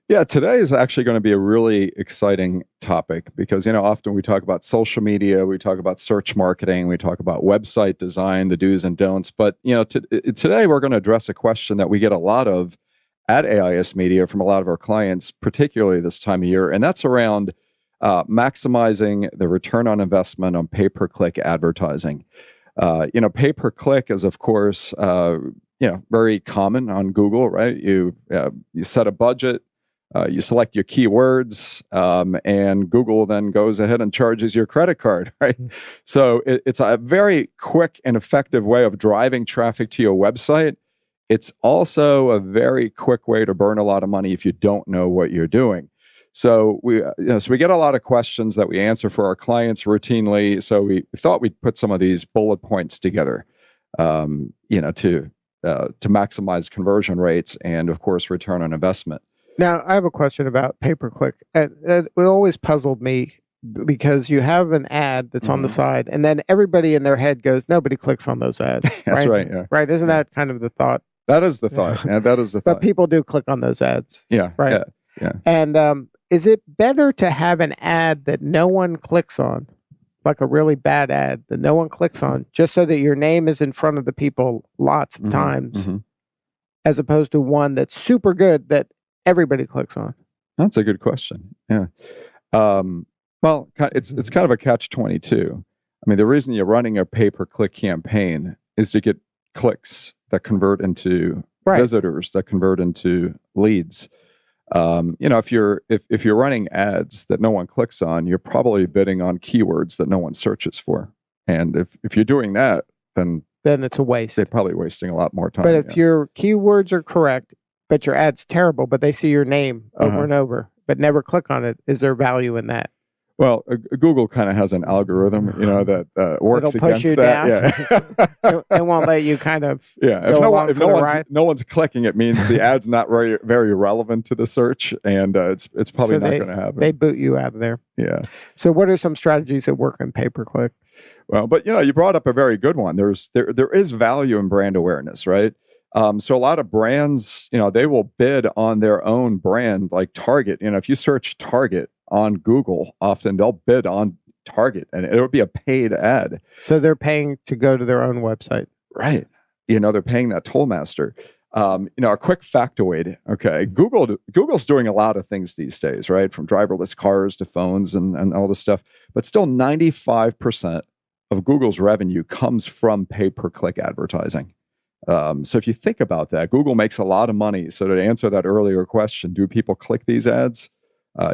Yeah, today is actually going to be a really exciting topic because, often we talk about social media, we talk about search marketing, we talk about website design, the do's and don'ts. But, today we're going to address a question that we get a lot of at AIS Media from a lot of our clients, particularly this time of year, and that's around maximizing the return on investment on pay-per-click advertising. Pay-per-click is, of course, very common on Google, right? You set a budget. You select your keywords, and Google then goes ahead and charges your credit card, right? So it's a very quick and effective way of driving traffic to your website. It's also a very quick way to burn a lot of money if you don't know what you're doing. So we get a lot of questions that we answer for our clients routinely. So we thought we'd put some of these bullet points together, to maximize conversion rates and, of course, return on investment. Now, I have a question about pay-per-click. It always puzzled me because you have an ad that's on the side, and then everybody in their head goes, nobody clicks on those ads. That's right. Yeah. Right. Isn't that kind of the thought? That is the thought. Yeah, that is the thought. But people do click on those ads. Yeah. Right. Yeah. And is it better to have an ad that no one clicks on, like a really bad ad that no one clicks on, just so that your name is in front of the people lots of times, as opposed to one that's super good that everybody clicks on? That's a good question. Yeah. Well, it's kind of a catch-22. I mean, the reason you're running a pay-per-click campaign is to get clicks that convert into visitors, that convert into leads. If you're running ads that no one clicks on, you're probably bidding on keywords that no one searches for. And if you're doing that, then it's a waste. They're probably wasting a lot more time. But if your keywords are correct, but your ad's terrible, but they see your name over and over, but never click on it, is there value in that? Well, Google kind of has an algorithm, that works It'll push against you that. Down. It won't let you kind of if no one's clicking, it means the ad's not very, very relevant to the search, and it's probably not going to happen. They boot you out of there. Yeah. So what are some strategies that work in pay-per-click? Well, but you brought up a very good one. There is value in brand awareness, right? So a lot of brands, they will bid on their own brand, like Target. If you search Target on Google, often they'll bid on Target, and it would be a paid ad. So they're paying to go to their own website, right? They're paying that toll master. A quick factoid. Okay, Google's doing a lot of things these days, right? From driverless cars to phones and all this stuff. But still, 95% of Google's revenue comes from pay-per-click advertising. So if you think about that, Google makes a lot of money. So to answer that earlier question, do people click these ads?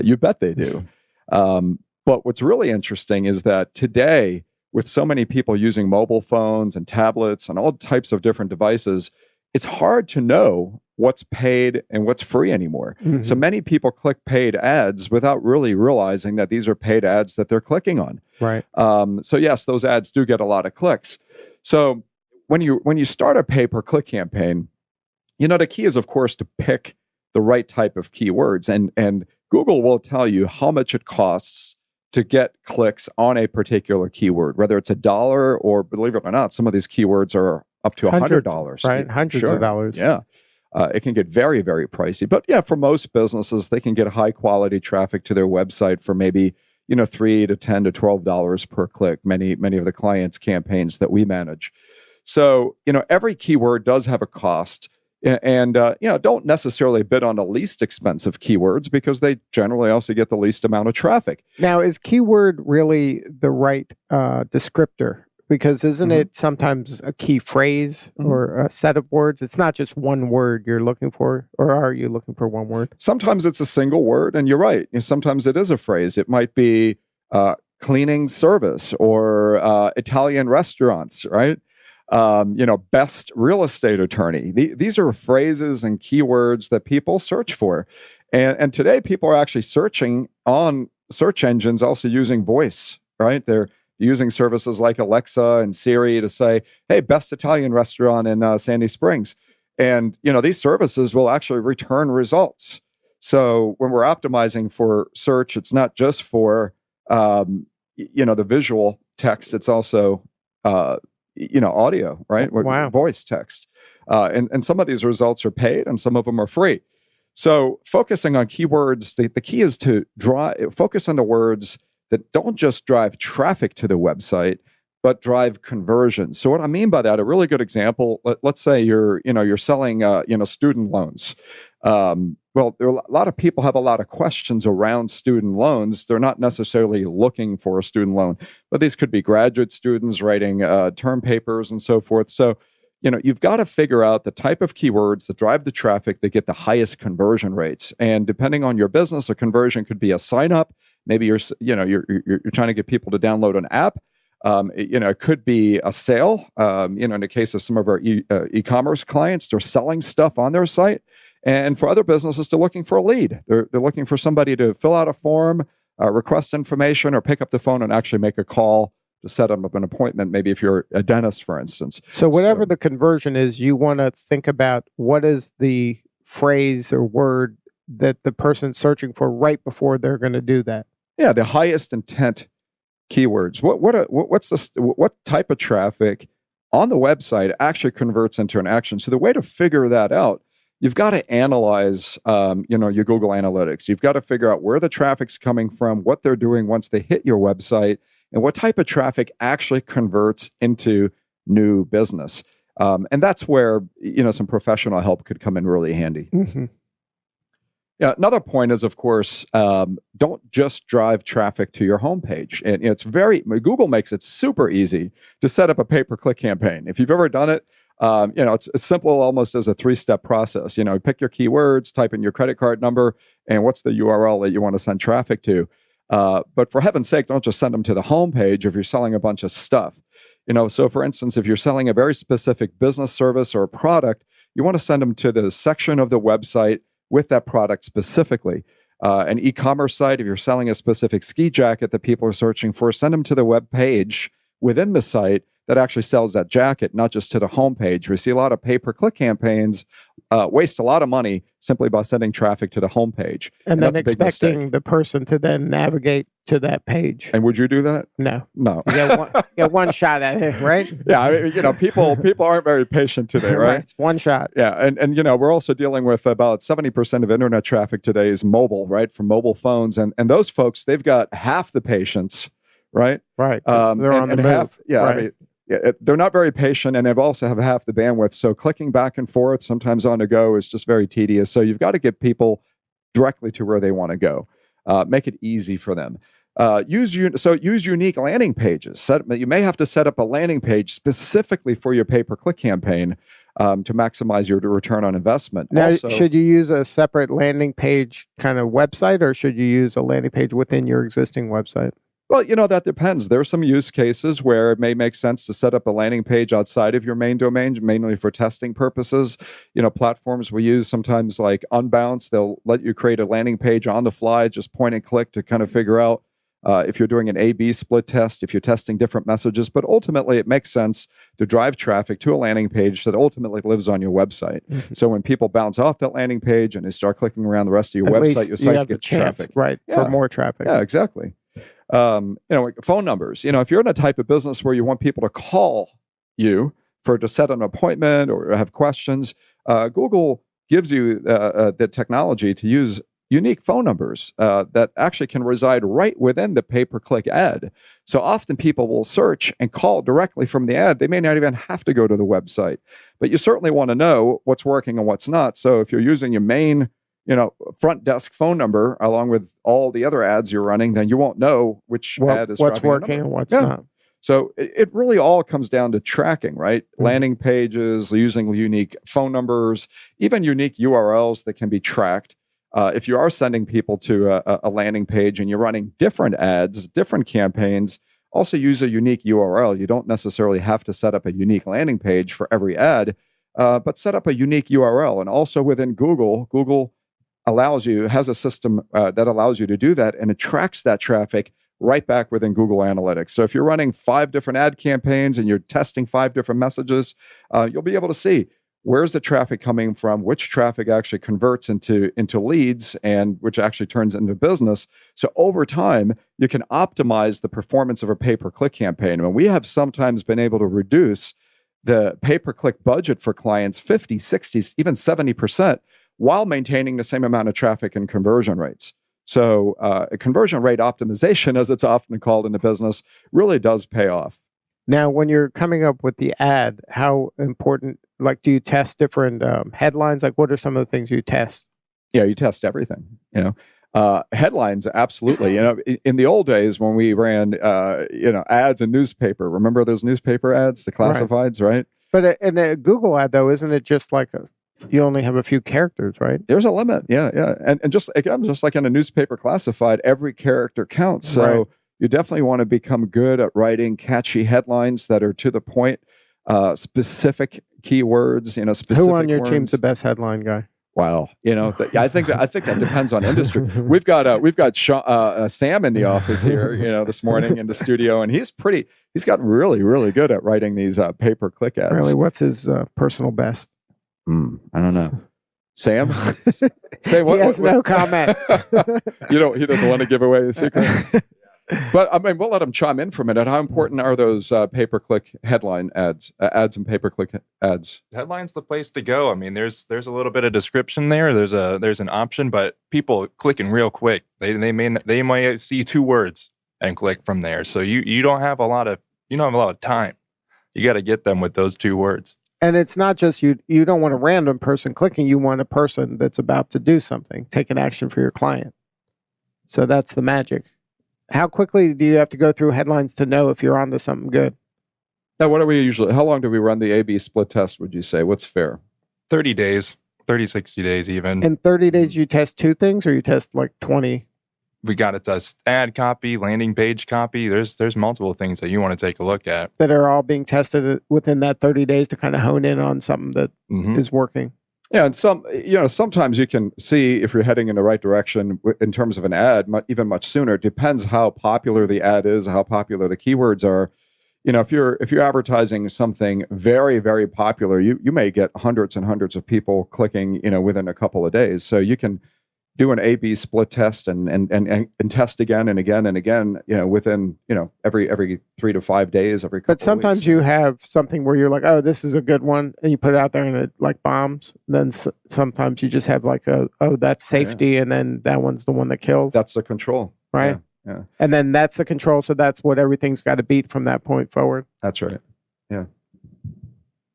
You bet they do. But what's really interesting is that today, with so many people using mobile phones and tablets and all types of different devices, it's hard to know what's paid and what's free anymore. So many people click paid ads without really realizing that these are paid ads that they're clicking on. Right. So yes, those ads do get a lot of clicks. So when you start a pay-per-click campaign, the key is, of course, to pick the right type of keywords. And Google will tell you how much it costs to get clicks on a particular keyword, whether it's $1 or, believe it or not, some of these keywords are up to $100. Right, hundreds of dollars. Yeah. It can get very, very pricey. But yeah, for most businesses, they can get high-quality traffic to their website for maybe $3 to $10 to $12 per click. Many of the clients' campaigns that we manage. So, every keyword does have a cost, and don't necessarily bid on the least expensive keywords because they generally also get the least amount of traffic. Now, is keyword really the right descriptor? Because isn't it sometimes a key phrase or a set of words? It's not just one word you're looking for, or are you looking for one word? Sometimes it's a single word, and you're right. Sometimes it is a phrase. It might be cleaning service or Italian restaurants, right? Best real estate attorney. These are phrases and keywords that people search for. And today people are actually searching on search engines, also using voice, right? They're using services like Alexa and Siri to say, hey, best Italian restaurant in Sandy Springs. And, these services will actually return results. So when we're optimizing for search, it's not just for, the visual text, it's also, audio, right? Wow. Voice text. And some of these results are paid and some of them are free. So focusing on keywords, the key is to focus on the words that don't just drive traffic to the website, but drive conversion. So what I mean by that, a really good example, let's say you're selling, student loans. Well, a lot of people have a lot of questions around student loans. They're not necessarily looking for a student loan, but these could be graduate students writing term papers and so forth. So, you've got to figure out the type of keywords that drive the traffic that get the highest conversion rates. And depending on your business, a conversion could be a sign up. Maybe you're trying to get people to download an app. It could be a sale. In the case of some of our e-commerce clients, they're selling stuff on their site. And for other businesses, they're looking for a lead. They're looking for somebody to fill out a form, request information, or pick up the phone and actually make a call to set up an appointment, maybe if you're a dentist, for instance. So whatever the conversion is, you want to think about what is the phrase or word that the person's searching for right before they're going to do that. Yeah, the highest intent keywords. What type of traffic on the website actually converts into an action? So the way to figure that out, you've got to analyze, your Google Analytics. You've got to figure out where the traffic's coming from, what they're doing once they hit your website, and what type of traffic actually converts into new business. And that's where, some professional help could come in really handy. Mm-hmm. Yeah, another point is, of course, don't just drive traffic to your homepage. And Google makes it super easy to set up a pay-per-click campaign. If you've ever done it, it's simple almost as a 3-step process. Pick your keywords, type in your credit card number, and what's the URL that you want to send traffic to. But for heaven's sake, don't just send them to the homepage if you're selling a bunch of stuff. So for instance, if you're selling a very specific business service or a product, you want to send them to the section of the website with that product specifically. An e-commerce site, if you're selling a specific ski jacket that people are searching for, send them to the web page within the site that actually sells that jacket, not just to the homepage. We see a lot of pay-per-click campaigns waste a lot of money simply by sending traffic to the homepage. And then expecting the person to then navigate to that page. And would you do that? No. No. You get one shot at it, right? Yeah, people aren't very patient today, right? It's one shot. Yeah, and we're also dealing with about 70% of internet traffic today is mobile, right? From mobile phones. And those folks, they've got half the patience, right? Right. They're on the move. Right. They're not very patient, and they've also have half the bandwidth. So clicking back and forth, sometimes on the go, is just very tedious. So you've got to get people directly to where they want to go. Make it easy for them. Use unique landing pages. You may have to set up a landing page specifically for your pay-per-click campaign to maximize your return on investment. Now, should you use a separate landing page kind of website, or should you use a landing page within your existing website? Well, that depends. There are some use cases where it may make sense to set up a landing page outside of your main domain, mainly for testing purposes. Platforms we use sometimes like Unbounce, they'll let you create a landing page on the fly, just point and click to kind of figure out if you're doing an A/B split test, if you're testing different messages. But ultimately, it makes sense to drive traffic to a landing page that ultimately lives on your website. Mm-hmm. So when people bounce off that landing page and they start clicking around the rest of your website, your site gets traffic. Right, for more traffic. Yeah, exactly. Phone numbers. If you're in a type of business where you want people to call you to set an appointment or have questions, Google gives you the technology to use unique phone numbers that actually can reside right within the pay-per-click ad. So often people will search and call directly from the ad. They may not even have to go to the website, but you certainly want to know what's working and what's not. So if you're using your main front desk phone number along with all the other ads you're running, then you won't know which ad is what's working and what's not. So it really all comes down to tracking, right? Mm-hmm. Landing pages, using unique phone numbers, even unique URLs that can be tracked. If you are sending people to a landing page and you're running different ads, different campaigns, also use a unique URL. You don't necessarily have to set up a unique landing page for every ad, but set up a unique URL. And also within Google has a system that allows you to do that, and it tracks that traffic right back within Google Analytics. So if you're running 5 different ad campaigns and you're testing 5 different messages, you'll be able to see where's the traffic coming from, which traffic actually converts into leads, and which actually turns into business. So over time, you can optimize the performance of a pay-per-click campaign. And we have sometimes been able to reduce the pay-per-click budget for clients 50, 60, even 70%, while maintaining the same amount of traffic and conversion rates. So conversion rate optimization, as it's often called in the business, really does pay off. Now, when you're coming up with the ad, how important, like, do you test different headlines? Like, what are some of the things you test? Yeah, you test everything, headlines, absolutely. In the old days when we ran, ads in newspaper, remember those newspaper ads, the classifieds, right? But in a Google ad, though, isn't it just like you only have a few characters, right? There's a limit, yeah. And just like in a newspaper classified, every character counts. So you definitely want to become good at writing catchy headlines that are to the point, specific keywords, specific Who on your words. team's the best headline guy? Wow, I think that depends on industry. We've got Sam in the office here, this morning in the studio, and he's gotten really, really good at writing these pay-per-click ads. Really, what's his personal best? I don't know. Sam, Sam, he has no comment. He doesn't want to give away his secret. But I mean, we'll let him chime in for a minute. How important are those pay-per-click headline ads and pay-per-click ads? Headline's the place to go. I mean, there's a little bit of description there. There's an option, but people clicking real quick. They might see 2 words and click from there. So you don't have a lot of time. You got to get them with those 2 words. And it's not just you don't want a random person clicking. You want a person that's about to do something, take an action for your client. So that's the magic. How quickly do you have to go through headlines to know if you're onto something good? Now, how long do we run the A/B split test, would you say? What's fair? 30 days, 30, 60 days even. In 30 days, you test 2 things or you test like 20? We got to test ad copy, landing page copy. There's multiple things that you want to take a look at. That are all being tested within that 30 days to kind of hone in on something that is working. Yeah, and sometimes you can see if you're heading in the right direction in terms of an ad, even much sooner. It depends how popular the ad is, how popular the keywords are. If you're advertising something very, very popular, you may get hundreds and hundreds of people clicking, within a couple of days. So you can do an A/B split test and test again and again and again, within, every 3 to 5 days, every couple But sometimes of weeks. you have something where you're like, oh, this is a good one, and you put it out there and it like bombs. Then sometimes you just have like that's safety, and then that one's the one that kills. That's the control. Right? Yeah. And then that's the control, so that's what everything's got to beat from that point forward. That's right. Yeah.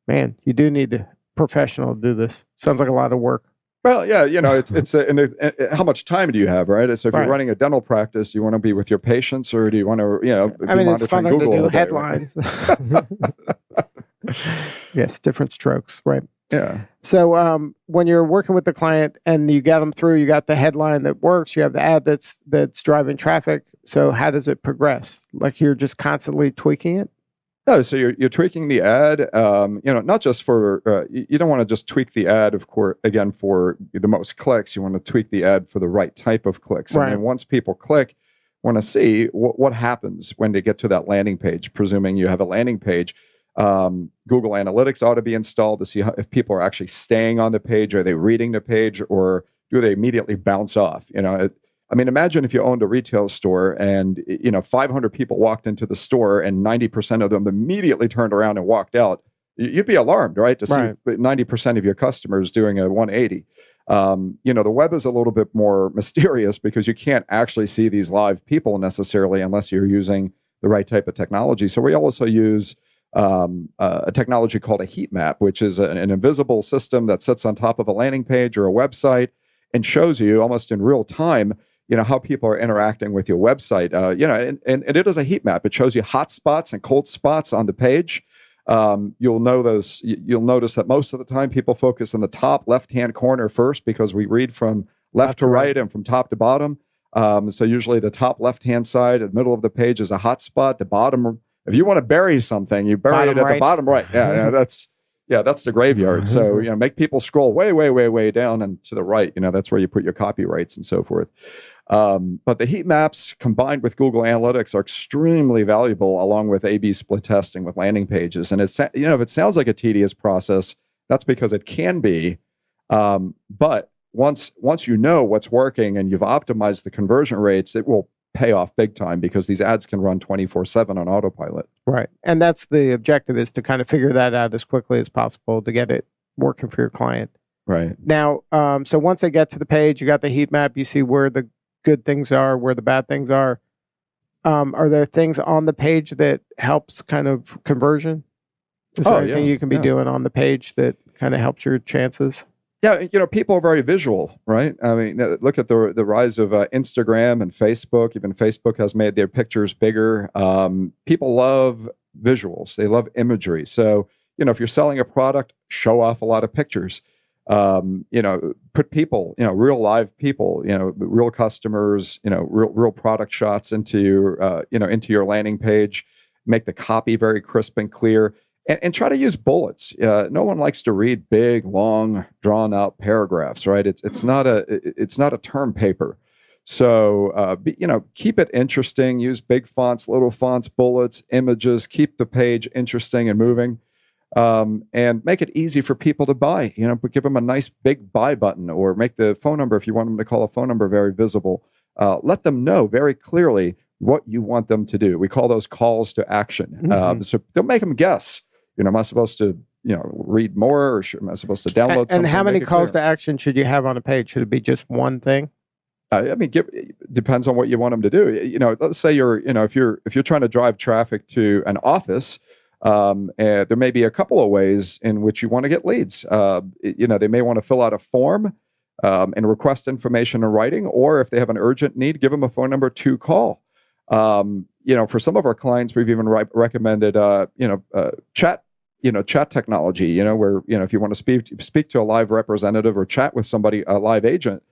Man, you do need a professional to do this. Sounds like a lot of work. Well, yeah, how much time do you have, right? So if you're running a dental practice, do you want to be with your patients, or do you want to, be it's funner Google to do all day, headlines. Right? Yes, different strokes, right? Yeah. So when you're working with the client and you got them through, you got the headline that works, you have the ad that's driving traffic. So how does it progress? Like you're just constantly tweaking it? No, so you're tweaking the ad, not just for, you don't want to just tweak the ad, of course, again, for the most clicks. You want to tweak the ad for the right type of clicks. Right. And then once people click, want to see what happens when they get to that landing page, presuming you have a landing page. Google Analytics ought to be installed to see if people are actually staying on the page. Are they reading the page, or do they immediately bounce off? Imagine if you owned a retail store and 500 people walked into the store and 90% of them immediately turned around and walked out. You'd be alarmed, right? To see 90% of your customers doing a 180. The web is a little bit more mysterious because you can't actually see these live people necessarily unless you're using the right type of technology. So we also use a technology called a heat map, which is an invisible system that sits on top of a landing page or a website and shows you almost in real time how people are interacting with your website. And it is a heat map. It shows you hot spots and cold spots on the page. You'll notice that most of the time people focus on the top left-hand corner first because we read from left to right and from top to bottom. So usually the top left-hand side, in the middle of the page is a hot spot. The bottom, if you want to bury something, you bury it at the bottom right. That's the graveyard. So, make people scroll way, way, way, way down and to the right. That's where you put your copyrights and so forth. But the heat maps combined with Google Analytics are extremely valuable, along with A/B split testing with landing pages. And if it sounds like a tedious process, that's because it can be. But once you know what's working and you've optimized the conversion rates, it will pay off big time because these ads can run 24/7 on autopilot. Right. And that's the objective, is to kind of figure that out as quickly as possible to get it working for your client. Right. Now, so once they get to the page, you got the heat map. You see where the good things are, where the bad things are. Are there things on the page that helps kind of conversion? Is there anything you can be doing on the page that kind of helps your chances? Yeah, people are very visual, right? I mean, look at the rise of Instagram and Facebook. Even Facebook has made their pictures bigger. People love visuals. They love imagery. So, if you're selling a product, show off a lot of pictures. Put people, real live people, real customers, real product shots into your landing page. Make the copy very crisp and clear. And try to use bullets. No one likes to read big, long, drawn-out paragraphs, right? It's not a term paper. So keep it interesting. Use big fonts, little fonts, bullets, images. Keep the page interesting and moving, and make it easy for people to buy. But give them a nice big buy button, or make the phone number, if you want them to call a phone number, very visible. Let them know very clearly what you want them to do. We call those calls to action. Mm-hmm. So don't make them guess. Am I supposed to, read more, or am I supposed to download something? And how many calls to action should you have on a page? Should it be just one thing? Depends on what you want them to do. Let's say if you're trying to drive traffic to an office, and there may be a couple of ways in which you want to get leads. They may want to fill out a form and request information in writing, or if they have an urgent need, give them a phone number to call. For some of our clients, we've even recommended, chat technology, where, if you want to speak to a live representative or chat with somebody, a live agent,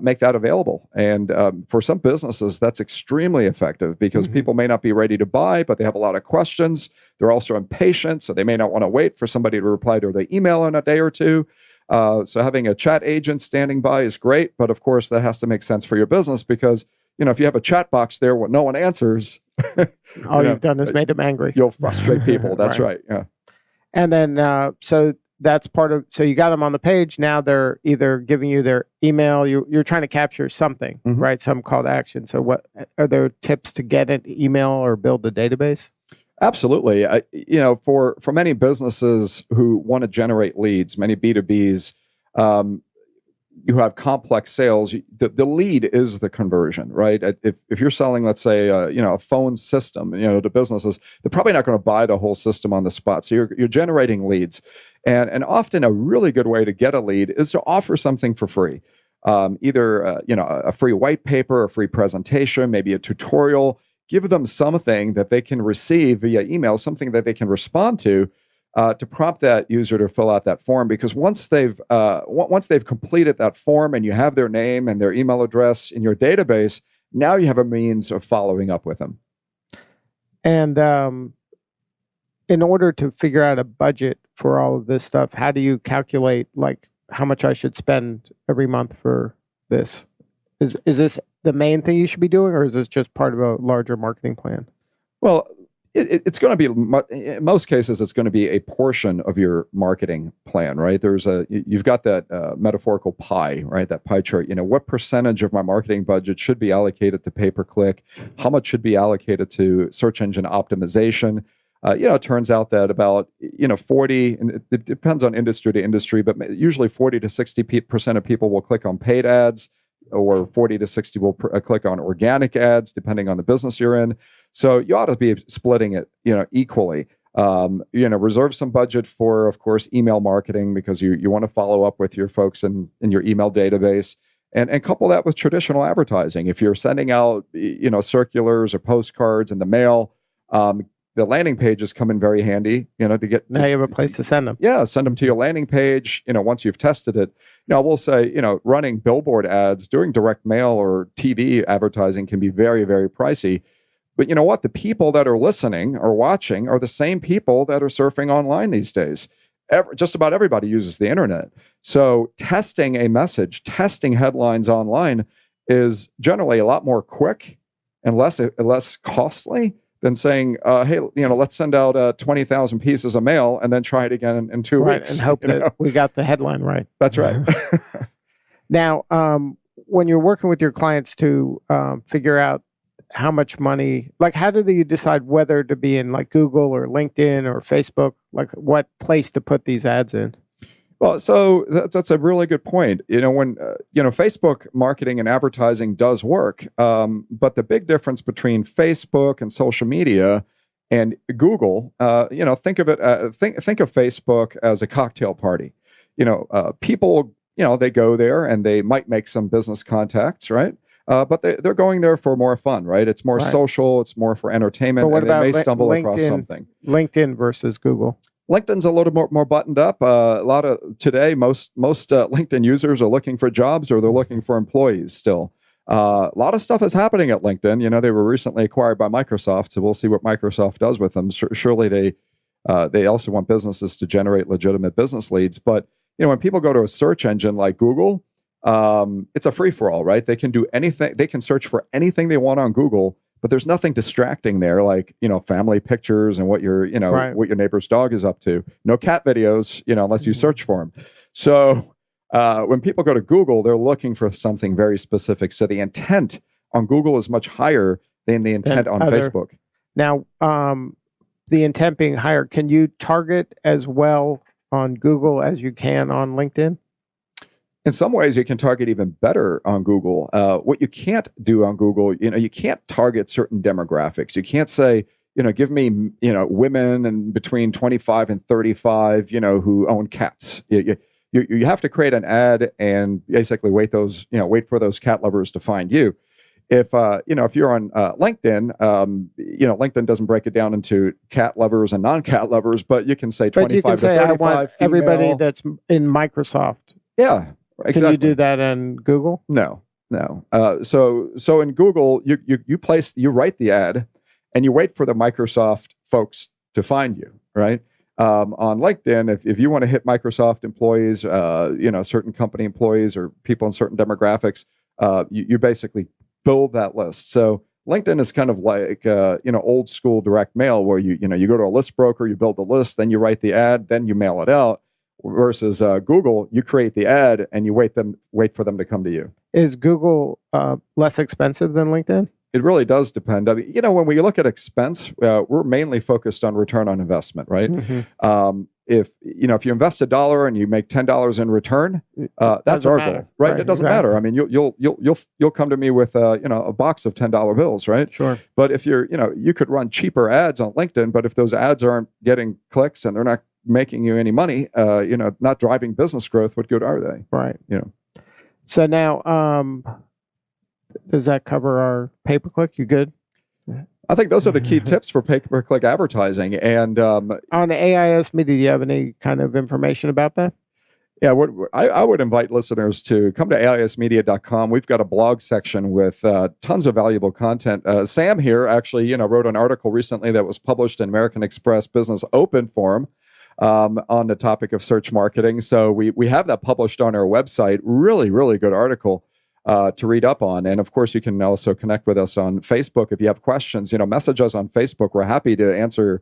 make that available. And for some businesses, that's extremely effective because Mm-hmm. people may not be ready to buy, but they have a lot of questions. They're also impatient, so they may not want to wait for somebody to reply to their email in a day or two. So having a chat agent standing by is great, but of course that has to make sense for your business because, if you have a chat box there where no one answers, all you've done is made them angry. You'll frustrate people. That's right. Yeah. And then, so that's part of, so you got them on the page. Now they're either giving you their email. You're trying to capture something, Mm-hmm. right? Some call to action. So what are there tips to get an email or build a database? Absolutely. For many businesses who want to generate leads, many B2Bs, you have complex sales. The lead is the conversion, right? If you're selling, let's say, a phone system, to businesses, they're probably not going to buy the whole system on the spot. So you're generating leads, and often a really good way to get a lead is to offer something for free, either a free white paper, a free presentation, maybe a tutorial. Give them something that they can receive via email, something that they can respond to prompt that user to fill out that form. Because once they've completed that form and you have their name and their email address in your database, now you have a means of following up with them. And in order to figure out a budget for all of this stuff, how do you calculate like how much I should spend every month for this? Is this the main thing you should be doing, or is this just part of a larger marketing plan? Well, it's going to be, in most cases, it's going to be a portion of your marketing plan, right? You've got that metaphorical pie, right? That pie chart. What percentage of my marketing budget should be allocated to pay-per-click? How much should be allocated to search engine optimization? It turns out that about 40, and it depends on industry to industry, but usually 40 to 60% of people will click on paid ads, or 40 to 60 will click on organic ads, depending on the business you're in. So you ought to be splitting it, equally. Reserve some budget for, of course, email marketing, because you want to follow up with your folks in your email database, and couple that with traditional advertising. If you're sending out, circulars or postcards in the mail, the landing pages come in very handy, to get. Now you have a place to send them. Yeah, send them to your landing page. Once you've tested it, we'll say, running billboard ads, doing direct mail or TV advertising can be very, very pricey. But you know what? The people that are listening or watching are the same people that are surfing online these days. Just about everybody uses the internet. So testing a message, testing headlines online is generally a lot more quick and less costly than saying, hey, let's send out 20,000 pieces of mail and then try it again in 2 weeks. And hope that we got the headline right. That's right. Now, when you're working with your clients to figure out how much money, like how do you decide whether to be in like Google or LinkedIn or Facebook, like what place to put these ads in? Well, so that's a really good point. When Facebook marketing and advertising does work, but the big difference between Facebook and social media and Google, think of it, think of Facebook as a cocktail party. People, they go there and they might make some business contacts, right? But they're going there for more fun, right? It's more Right. social, it's more for entertainment, But what and they may about stumble across LinkedIn? something. LinkedIn versus Google. LinkedIn's a little more buttoned up. A lot of today, most LinkedIn users are looking for jobs or they're looking for employees still. A lot of stuff is happening at LinkedIn. They were recently acquired by Microsoft, so we'll see what Microsoft does with them. Surely they also want businesses to generate legitimate business leads. But when people go to a search engine like Google, it's a free for all, right? They can do anything. They can search for anything they want on Google. But there's nothing distracting there, like family pictures and what your Right. what your neighbor's dog is up to. No cat videos, unless you search for them. So when people go to Google, they're looking for something very specific. So the intent on Google is much higher than the intent on Facebook. Now, the intent being higher, can you target as well on Google as you can on LinkedIn? In some ways, you can target even better on Google. What you can't do on Google, you can't target certain demographics. You can't say, give me, women and between 25 and 35, who own cats. You have to create an ad and basically wait for those cat lovers to find you. If you're on LinkedIn, LinkedIn doesn't break it down into cat lovers and non-cat lovers, but you can say 25 you can to say, 35. I want everybody female. that's in Microsoft. Yeah. Exactly. Can you do that in Google? No. So in Google, you write the ad, and you wait for the Microsoft folks to find you, right? On LinkedIn, if you want to hit Microsoft employees, certain company employees or people in certain demographics, you basically build that list. So LinkedIn is kind of like old school direct mail, where you go to a list broker, you build the list, then you write the ad, then you mail it out. Versus Google, you create the ad and you wait for them to come to you. Is Google less expensive than LinkedIn? It really does depend. I mean, when we look at expense, we're mainly focused on return on investment, right? Mm-hmm. If you invest $1 and you make $10 in return, that's our goal, right? It doesn't matter. I mean, you'll come to me with a box of $10 bills, right? Sure. But if you could run cheaper ads on LinkedIn, but if those ads aren't getting clicks and they're not making you any money, not driving business growth, what good are they? Right. So now, does that cover our pay-per-click? You good? I think those are the key tips for pay-per-click advertising. And on the AIS Media, do you have any kind of information about that? Yeah, I would invite listeners to come to aismedia.com. We've got a blog section with tons of valuable content. Sam here actually, wrote an article recently that was published in American Express Business Open Forum on the topic of search marketing. So we have that published on our website. Really, really good article to read up on. And of course, you can also connect with us on Facebook if you have questions. Message us on Facebook. We're happy to answer